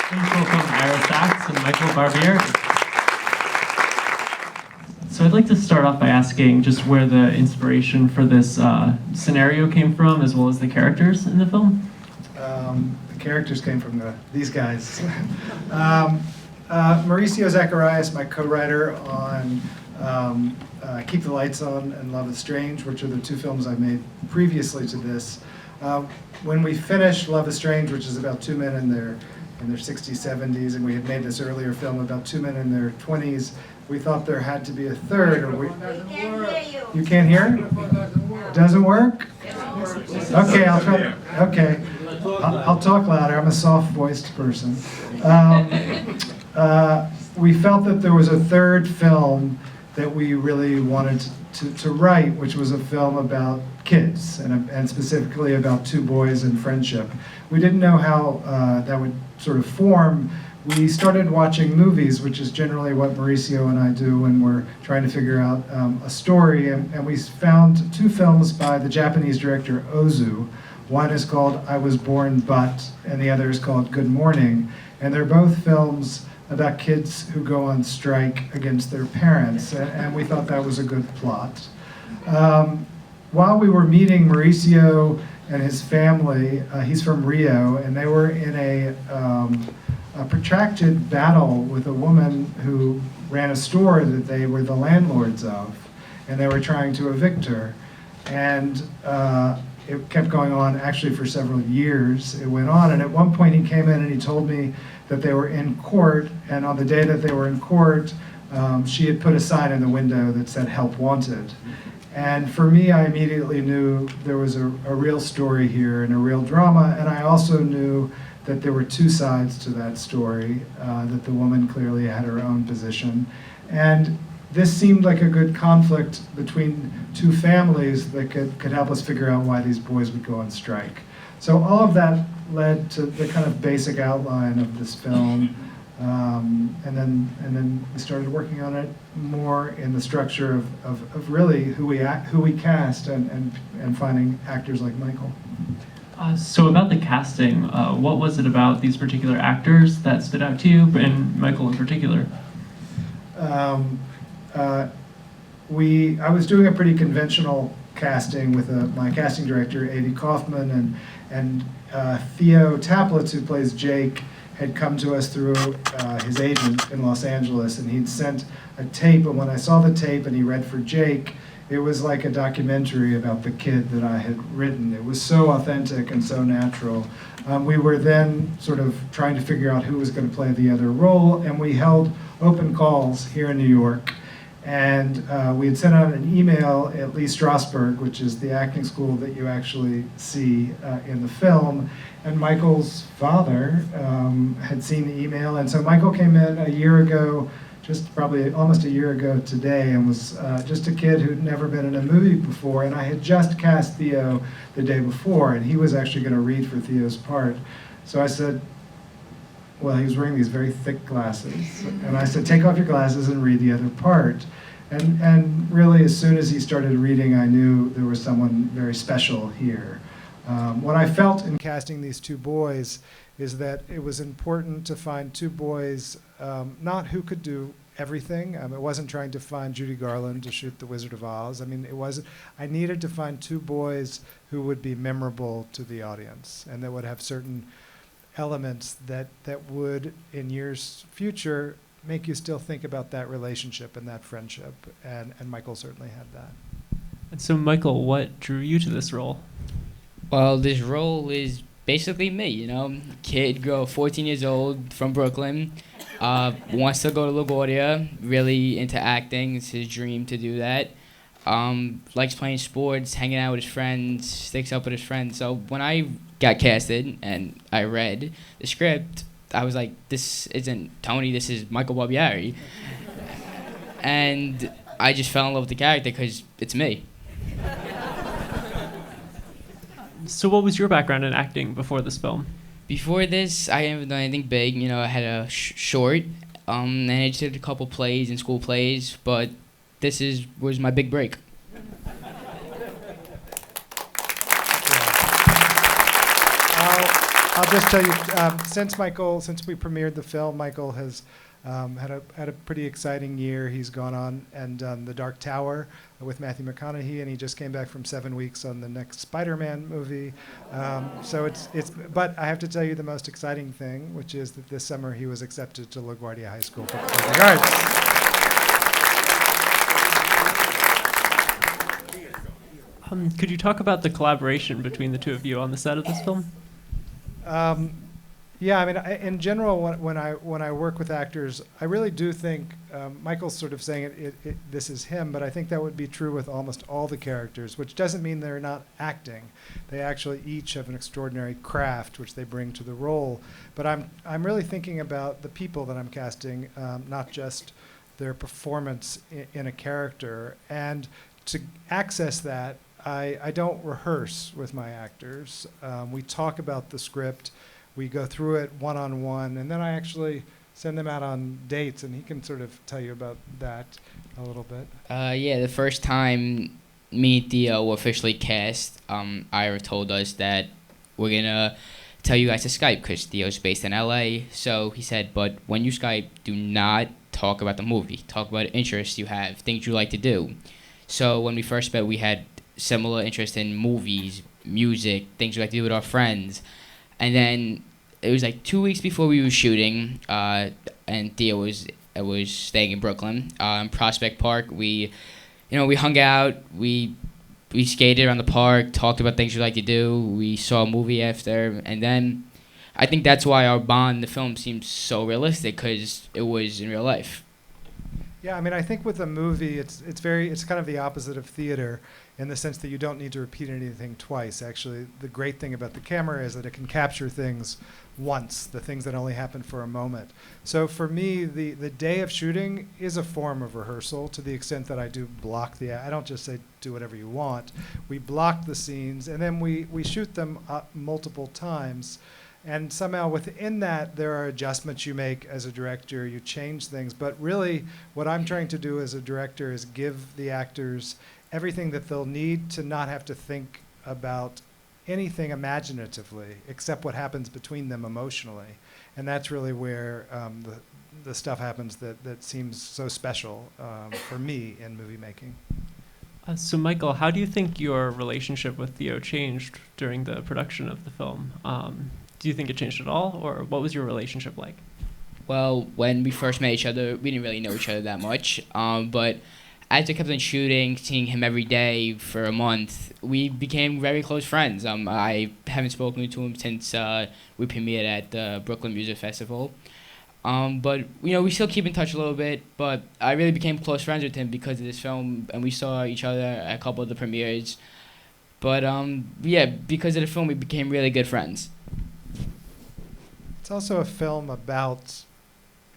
Please welcome Ira Sachs and Michael Barbieri. So I'd like to start off by asking just where the inspiration for this scenario came from, as well as the characters in the film. The characters came from these guys. Mauricio Zacharias, my co-writer on Keep the Lights On and Love is Strange, which are the two films I made previously to this. When we finished Love is Strange, which is about two men in their 60s, 70s, and we had made this earlier film about two men in their 20s, we thought there had to be a third. You can't hear? Doesn't work? Okay, I'll try. Okay, I'll talk louder. I'm a soft-voiced person. We felt that there was a third film that we really wanted to write, which was a film about kids, and specifically about two boys and friendship. We didn't know how that would sort of form. We started watching movies, which is generally what Mauricio and I do when we're trying to figure out a story, and we found two films by the Japanese director Ozu. One is called I Was Born But, and the other is called Good Morning, and they're both films about kids who go on strike against their parents, and we thought that was a good plot. While we were meeting Mauricio and his family, he's from Rio, and they were in a protracted battle with a woman who ran a store that they were the landlords of, and they were trying to evict her. And it kept going on actually for several years. It went on, and at one point he came in and he told me that they were in court, and on the day that they were in court, she had put a sign in the window that said "Help Wanted." And for me, I immediately knew there was a real story here and a real drama, and I also knew that there were two sides to that story, that the woman clearly had her own position. And this seemed like a good conflict between two families that could help us figure out why these boys would go on strike. So all of that led to the kind of basic outline of this film, and then we started working on it more in the structure of really who we cast and finding actors like Michael. So about the casting, what was it about these particular actors that stood out to you, and Michael in particular? I was doing a pretty conventional casting with my casting director, Avi Kaufman, and Theo Taplitz, who plays Jake, had come to us through his agent in Los Angeles, and he'd sent a tape, and when I saw the tape and he read for Jake, it was like a documentary about the kid that I had written. It was so authentic and so natural. We were then sort of trying to figure out who was going to play the other role, and we held open calls here in New York. And we had sent out an email at Lee Strasberg, which is the acting school that you actually see in the film. And Michael's father had seen the email. And so Michael came in a year ago, just probably almost a year ago today, and was just a kid who'd never been in a movie before. And I had just cast Theo the day before, and he was actually going to read for Theo's part. So I said, well, he was wearing these very thick glasses. And I said, take off your glasses and read the other part. And really, as soon as he started reading, I knew there was someone very special here. What I felt in casting these two boys is that it was important to find two boys, not who could do everything. It wasn't trying to find Judy Garland to shoot The Wizard of Oz. I mean, I needed to find two boys who would be memorable to the audience and that would have certain elements that would, in years future, make you still think about that relationship and that friendship, and Michael certainly had that. And so, Michael, what drew you to this role? Well, this role is basically me, kid, girl, 14 years old, from Brooklyn, wants to go to LaGuardia, really into acting, it's his dream to do that, likes playing sports, hanging out with his friends, sticks up with his friends. So when I got casted and I read the script, I was like, this isn't Tony, this is Michael Barbieri. And I just fell in love with the character because it's me. So what was your background in acting before this film? Before this, I haven't done anything big. I had a short, and I just did a couple plays and school plays, but this was my big break. I'll just tell you, since we premiered the film, Michael has had a pretty exciting year. He's gone on and done The Dark Tower with Matthew McConaughey, and he just came back from 7 weeks on the next Spider-Man movie. But I have to tell you the most exciting thing, which is that this summer he was accepted to LaGuardia High School for Performing Arts. Could you talk about the collaboration between the two of you on the set of this film? Yeah, I mean, in general, when I work with actors, I really do think Michael's sort of saying this is him, but I think that would be true with almost all the characters, which doesn't mean they're not acting. They actually each have an extraordinary craft which they bring to the role. But I'm really thinking about the people that I'm casting, not just their performance in a character. And to access that, I don't rehearse with my actors. We talk about the script. We go through it one-on-one, and then I actually send them out on dates, and he can sort of tell you about that a little bit. Yeah, the first time me and Theo were officially cast, Ira told us that we're going to tell you guys to Skype because Theo's based in LA. So he said, but when you Skype, do not talk about the movie. Talk about interests you have, things you like to do. So when we first met, we had similar interest in movies, music, things we like to do with our friends. And then it was like 2 weeks before we were shooting, and Theo was staying in Brooklyn, in Prospect Park. We hung out, we skated around the park, talked about things we like to do. We saw a movie after, and then I think that's why our bond in the film seems so realistic, because it was in real life. Yeah, I mean, I think with a movie, it's kind of the opposite of theater, in the sense that you don't need to repeat anything twice. Actually, the great thing about the camera is that it can capture things once, the things that only happen for a moment. So for me, the day of shooting is a form of rehearsal, to the extent that I do block I don't just say do whatever you want. We block the scenes, and then we shoot them multiple times. And somehow within that, there are adjustments you make as a director. You change things. But really, what I'm trying to do as a director is give the actors everything that they'll need to not have to think about anything imaginatively except what happens between them emotionally. And that's really where the stuff happens that seems so special for me in movie making. So Michael, how do you think your relationship with Theo changed during the production of the film? Do you think it changed at all, or what was your relationship like? Well, when we first met each other, we didn't really know each other that much, but as I kept on shooting, seeing him every day for a month, we became very close friends. I haven't spoken to him since we premiered at the Brooklyn Music Festival. But we still keep in touch a little bit, but I really became close friends with him because of this film, and we saw each other at a couple of the premieres. But yeah, because of the film, we became really good friends. It's also a film about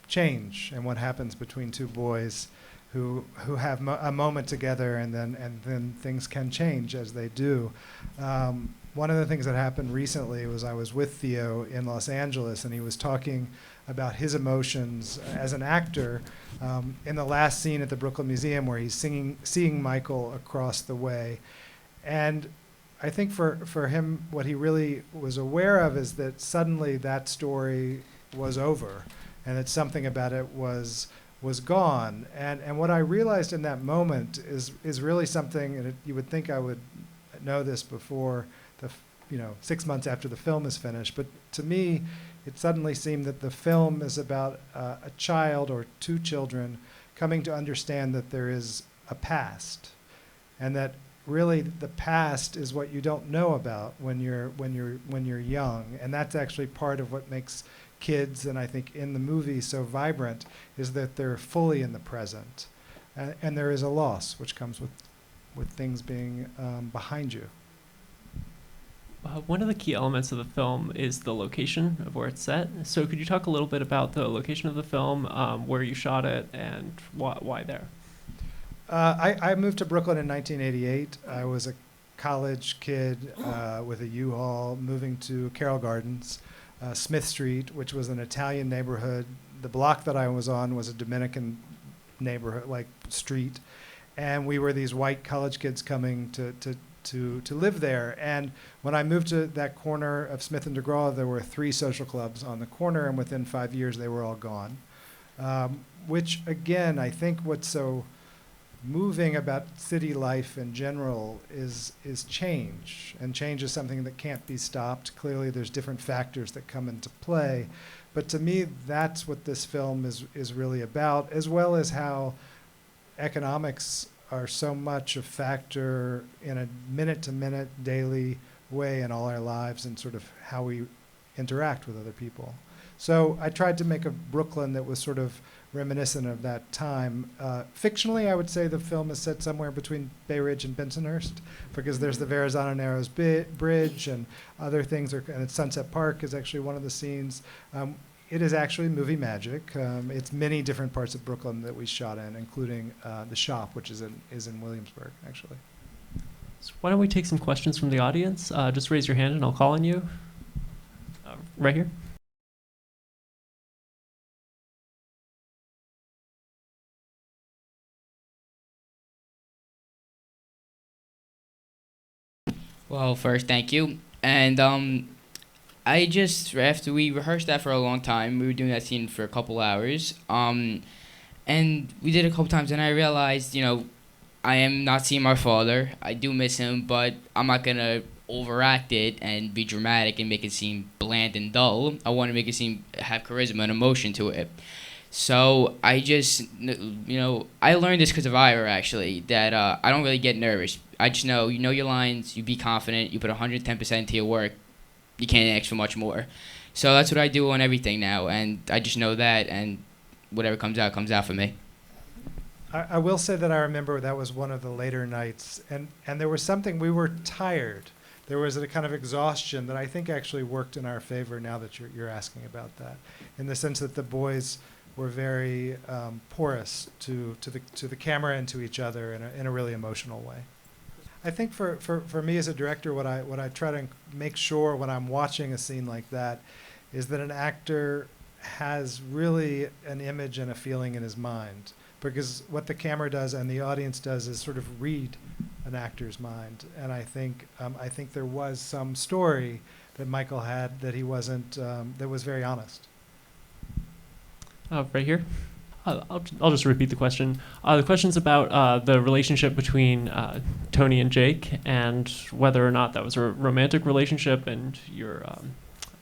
change and what happens between two boys who have a moment together, and then things can change as they do. One of the things that happened recently was I was with Theo in Los Angeles, and he was talking about his emotions as an actor in the last scene at the Brooklyn Museum, where he's seeing Michael across the way. And I think for him, what he really was aware of is that suddenly that story was over, and that something about it was gone. And what I realized in that moment is really something, and you would think I would know this before 6 months after the film is finished, but to me, it suddenly seemed that the film is about a child or two children coming to understand that there is a past, and that really the past is what you don't know about when you're young. And that's actually part of what makes kids, and I think in the movie, so vibrant, is that they're fully in the present, and there is a loss which comes with things being behind you. One of the key elements of the film is the location of where it's set. So could you talk a little bit about the location of the film, where you shot it, and why there? I moved to Brooklyn in 1988. I was a college kid with a U-Haul moving to Carroll Gardens, Smith Street, which was an Italian neighborhood. The block that I was on was a Dominican neighborhood, like street. And we were these white college kids coming to to live there. And when I moved to that corner of Smith and DeGraw, there were 3 social clubs on the corner, and within 5 years they were all gone. Which again, I think what's so moving about city life in general is change, and change is something that can't be stopped. Clearly there's different factors that come into play, but to me that's what this film is really about, as well as how economics are so much a factor in a minute-to-minute daily way in all our lives and sort of how we interact with other people. So I tried to make a Brooklyn that was sort of reminiscent of that time. Fictionally, I would say the film is set somewhere between Bay Ridge and Bensonhurst, because there's the Verrazano Narrows Bridge and other things, and Sunset Park is actually one of the scenes. It is actually movie magic. It's many different parts of Brooklyn that we shot in, including the shop, which is in Williamsburg, actually. So why don't we take some questions from the audience? Just raise your hand and I'll call on you. Right here. Well, first, thank you. And after we rehearsed that for a long time, we were doing that scene for a couple hours. And we did it a couple times, and I realized, I am not seeing my father. I do miss him, but I'm not going to overact it and be dramatic and make it seem bland and dull. I want to make it have charisma and emotion to it. So I just, I learned this because of Ira, actually, that I don't really get nervous. I just know, your lines, you be confident, you put 110% into your work, you can't ask for much more. So that's what I do on everything now, and I just know that, and whatever comes out for me. I will say that I remember that was one of the later nights, and there was something, we were tired. There was a kind of exhaustion that I think actually worked in our favor now that you're asking about that, in the sense that the boys were very porous to the camera and to each other in a really emotional way. I think for me as a director, what I try to make sure when I'm watching a scene like that is that an actor has really an image and a feeling in his mind, because what the camera does and the audience does is sort of read an actor's mind. And I think there was some story that Michael had that he wasn't that was very honest. Right here. I'll just repeat the question. The question's about the relationship between Tony and Jake, and whether or not that was a romantic relationship, and your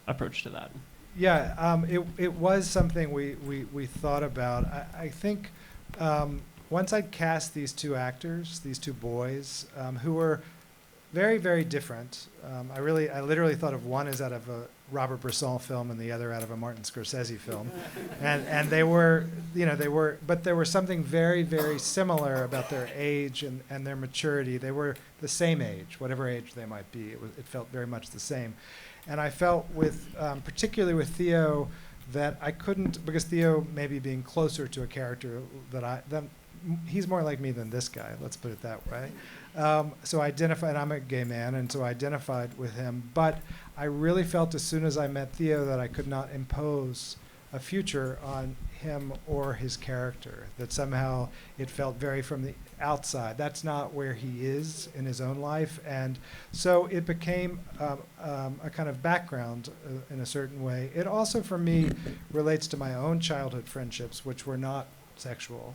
approach to that. Yeah, it was something we thought about. I think once I'd cast these 2 actors, these 2 boys, who were very, very different. I literally thought of one as out of a Robert Bresson film and the other out of a Martin Scorsese film, and they were, but there was something very, very similar about their age and their maturity. They were the same age, whatever age they might be. It felt very much the same, and I felt particularly with Theo, that I couldn't, because Theo maybe being closer to a character he's more like me than this guy, let's put it that way. So I identified, and I'm a gay man, and so I identified with him. But I really felt as soon as I met Theo that I could not impose a future on him or his character, that somehow it felt very from the outside. That's not where he is in his own life. And so it became a kind of background in a certain way. It also, for me, relates to my own childhood friendships, which were not sexual.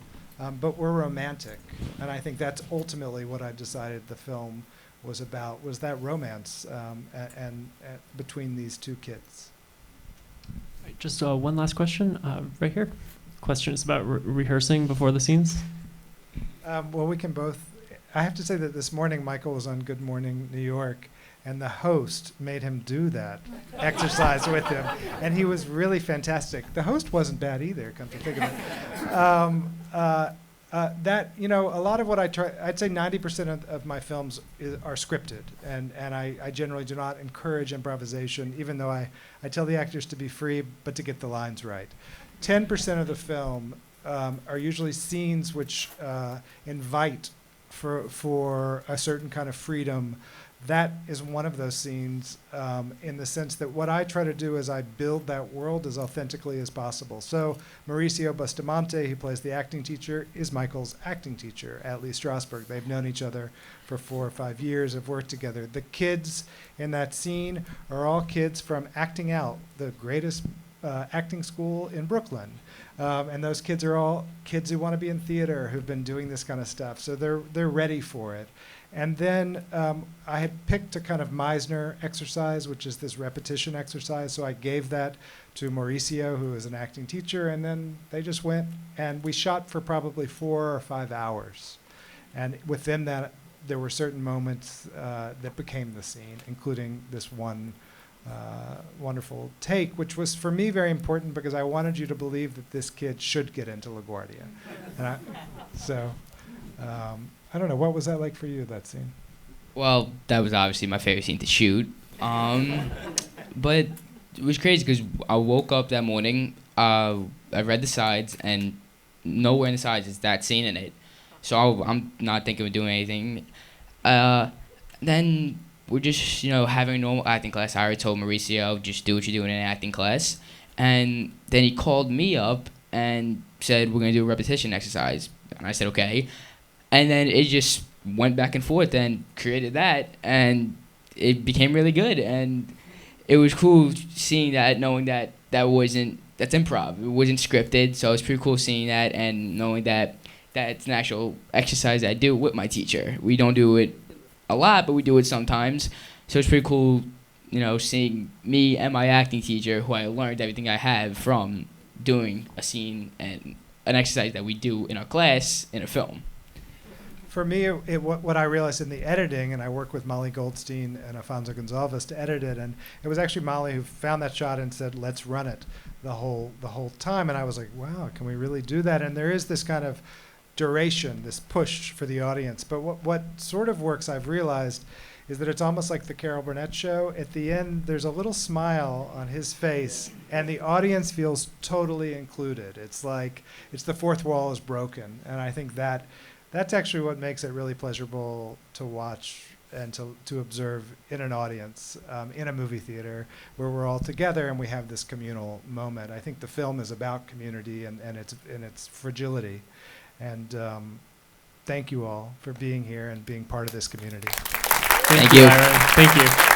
But we're romantic, and I think that's ultimately what I decided the film was about, was that romance and between these 2 kids. Right, just one last question, right here. Question is about rehearsing before the scenes. Well, we can both. I have to say that this morning Michael was on Good Morning New York, and the host made him do that exercise with him, and he was really fantastic. The host wasn't bad either, come to think of it. A lot of what I try, I'd say 90% of my films are scripted, and I generally do not encourage improvisation, even though I tell the actors to be free, but to get the lines right. 10% of the film are usually scenes which invite for a certain kind of freedom that is one of those scenes, in the sense that what I try to do is I build that world as authentically as possible. So Mauricio Bustamante, who plays the acting teacher, is Michael's acting teacher at Lee Strasberg. They've known each other for 4 or 5 years, have worked together. The kids in that scene are all kids from Acting Out, the greatest acting school in Brooklyn. And those kids are all kids who want to be in theater, who've been doing this kind of stuff. So they're ready for it. And then I had picked a kind of Meisner exercise, which is this repetition exercise. So I gave that to Mauricio, who is an acting teacher, and then they just went, and we shot for probably 4 or 5 hours. And within that, there were certain moments that became the scene, including this one wonderful take, which was for me very important because I wanted you to believe that this kid should get into LaGuardia. And I don't know, what was that like for you, that scene? Well, that was obviously my favorite scene to shoot. But it was crazy because I woke up that morning, I read the sides, and nowhere in the sides is that scene in it. So I'm not thinking of doing anything. Then we're just, having a normal acting class. I already told Mauricio, just do what you're doing in an acting class. And then he called me up and said, we're going to do a repetition exercise. And I said, okay. And then it just went back and forth and created that. And it became really good. And it was cool seeing that, knowing that that's improv. It wasn't scripted. So it was pretty cool seeing that and knowing that it's an actual exercise I do with my teacher. We don't do it a lot, but we do it sometimes. So it's pretty cool, seeing me and my acting teacher, who I learned everything I have from doing a scene and an exercise that we do in our class in a film. For me, what I realized in the editing, and I work with Molly Goldstein and Afonso Gonzalez to edit it, and it was actually Molly who found that shot and said, let's run it the whole time. And I was like, wow, can we really do that? And there is this kind of duration, this push for the audience. But what sort of works, I've realized, is that it's almost like the Carol Burnett show. At the end, there's a little smile on his face, and the audience feels totally included. It's like the fourth wall is broken. And I think that's actually what makes it really pleasurable to watch and to observe in an audience, in a movie theater, where we're all together and we have this communal moment. I think the film is about community and its fragility. And thank you all for being here and being part of this community. Thank you, Ira. Thank you.